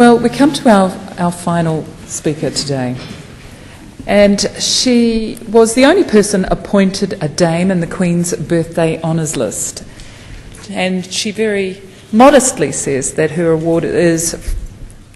Well, we come to our final speaker today. And she was the only person appointed a Dame in the Queen's Birthday Honours List. And she very modestly says that her award is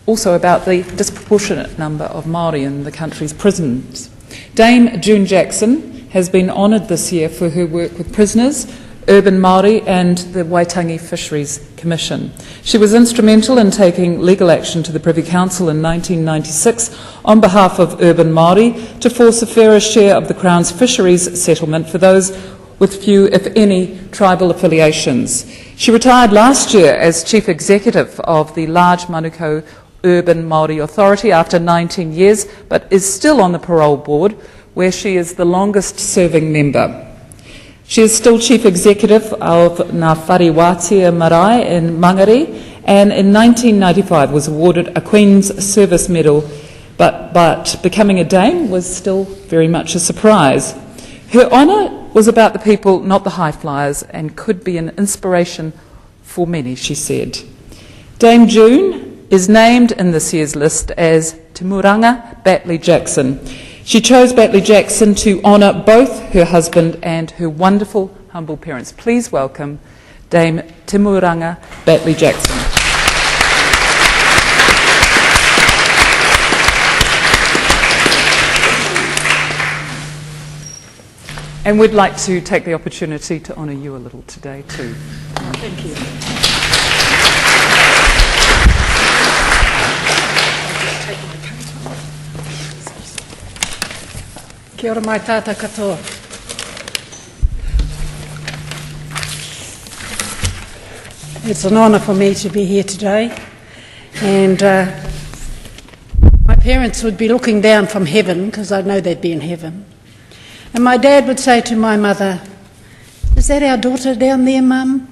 also about the disproportionate number of Maori in the country's prisons. Dame June Jackson has been honoured this year for her work with prisoners, urban Maori and the Waitangi Fisheries Commission. She was instrumental in taking legal action to the Privy Council in 1996 on behalf of urban Maori to force a fairer share of the Crown's fisheries settlement for those with few, if any, tribal affiliations. She retired last year as Chief Executive of the large Manukau Urban Māori Authority after 19 years, but is still on the parole board, where she is the longest serving member. She is still Chief Executive of Ngā Whare Wātia Marae in Mangere, and in 1995 was awarded a Queen's Service Medal, but becoming a Dame was still very much a surprise. Her honour was about the people, not the high flyers, and could be an inspiration for many, she said. Dame June is named in this year's list as Temuranga Batley-Jackson. She chose Batley-Jackson to honour both her husband and her wonderful, humble parents. Please welcome Dame Temuranga Batley-Jackson. And we'd like to take the opportunity to honour you a little today too. Oh, thank you. Kia ora mai tātou katoa. It's an honour for me to be here today, and my parents would be looking down from heaven, because I know they'd be in heaven, and my dad would say to my mother, "Is that our daughter down there, Mum?"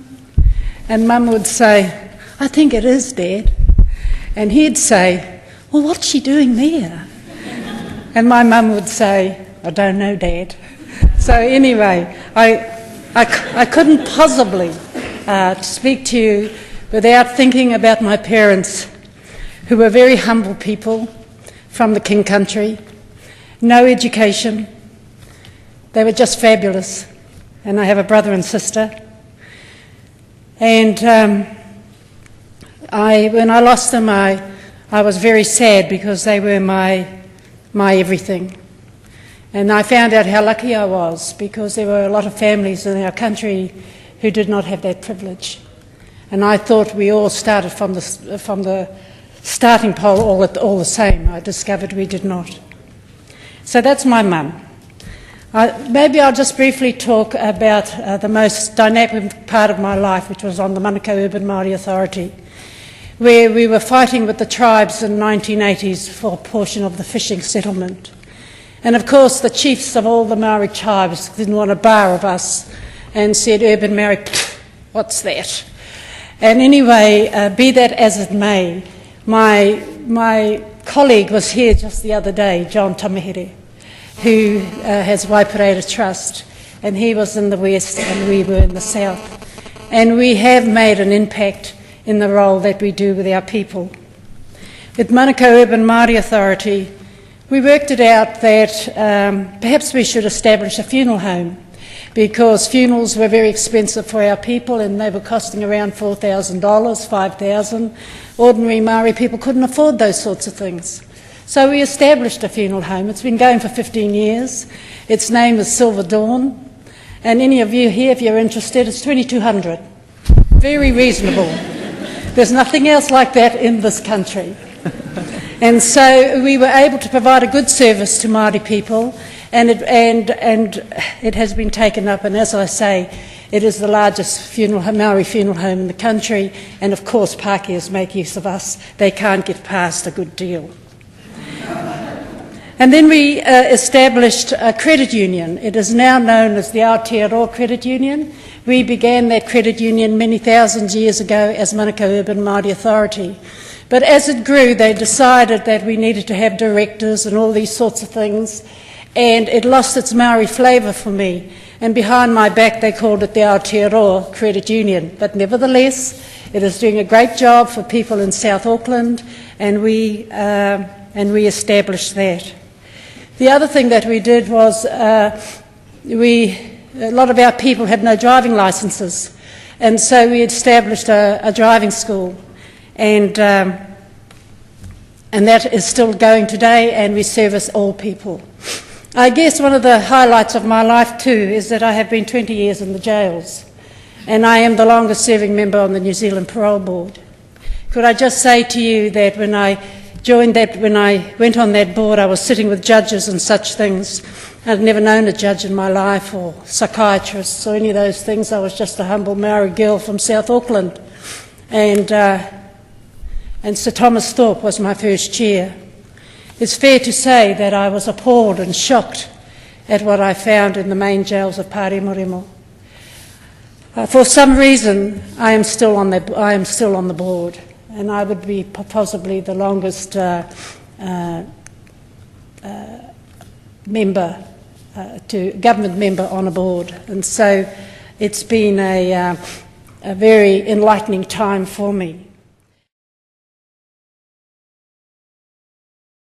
And Mum would say, "I think it is, Dad." And he'd say, "Well, what's she doing there?" And my mum would say, "I don't know, Dad." So anyway, I couldn't possibly speak to you without thinking about my parents, who were very humble people from the King Country, no education. They were just fabulous. And I have a brother and sister. And when I lost them, I was very sad, because they were my everything. And I found out how lucky I was, because there were a lot of families in our country who did not have that privilege. And I thought we all started from the starting pole all the same. I discovered we did not. So that's my mum. Maybe I'll just briefly talk about the most dynamic part of my life, which was on the Manukau Urban Māori Authority, where we were fighting with the tribes in the 1980s for a portion of the fishing settlement. And of course the chiefs of all the Maori tribes didn't want a bar of us and said, "Urban Maori, what's that?" And anyway, be that as it may, my colleague was here just the other day, John Tamahere, who has Waipareta Trust, and he was in the west and we were in the south. And we have made an impact in the role that we do with our people. With Manukau Urban Māori Authority, we worked it out that perhaps we should establish a funeral home, because funerals were very expensive for our people, and they were costing around $4,000, $5,000. Ordinary Maori people couldn't afford those sorts of things. So we established a funeral home. It's been going for 15 years. Its name is Silver Dawn. And any of you here, if you're interested, it's $2,200. Very reasonable. There's nothing else like that in this country. And so we were able to provide a good service to Māori people, and it has been taken up, and as I say, it is the largest Maori funeral home in the country, and of course Pākehās make use of us. They can't get past a good deal. And then we established a credit union. It is now known as the Aotearoa Credit Union. We began that credit union many thousands years ago as Manukau Urban Māori Authority. But as it grew, they decided that we needed to have directors and all these sorts of things, and it lost its Maori flavour for me. And behind my back they called it the Aotearoa Credit Union. But nevertheless, it is doing a great job for people in South Auckland and we established that. The other thing that we did was a lot of our people had no driving licences, and so we established a driving school, and that is still going today, and we service all people. I guess one of the highlights of my life too is that I have been 20 years in the jails, and I am the longest serving member on the New Zealand Parole Board. Could I just say to you that when I went on that board, I was sitting with judges and such things. I'd never known a judge in my life, or psychiatrists, or any of those things. I was just a humble Maori girl from South Auckland. And Sir Thomas Thorpe was my first chair. It's fair to say that I was appalled and shocked at what I found in the main jails of Pāremoremo. For some reason, I am still on the board, and I would be possibly the longest government member on a board, and so it's been a very enlightening time for me.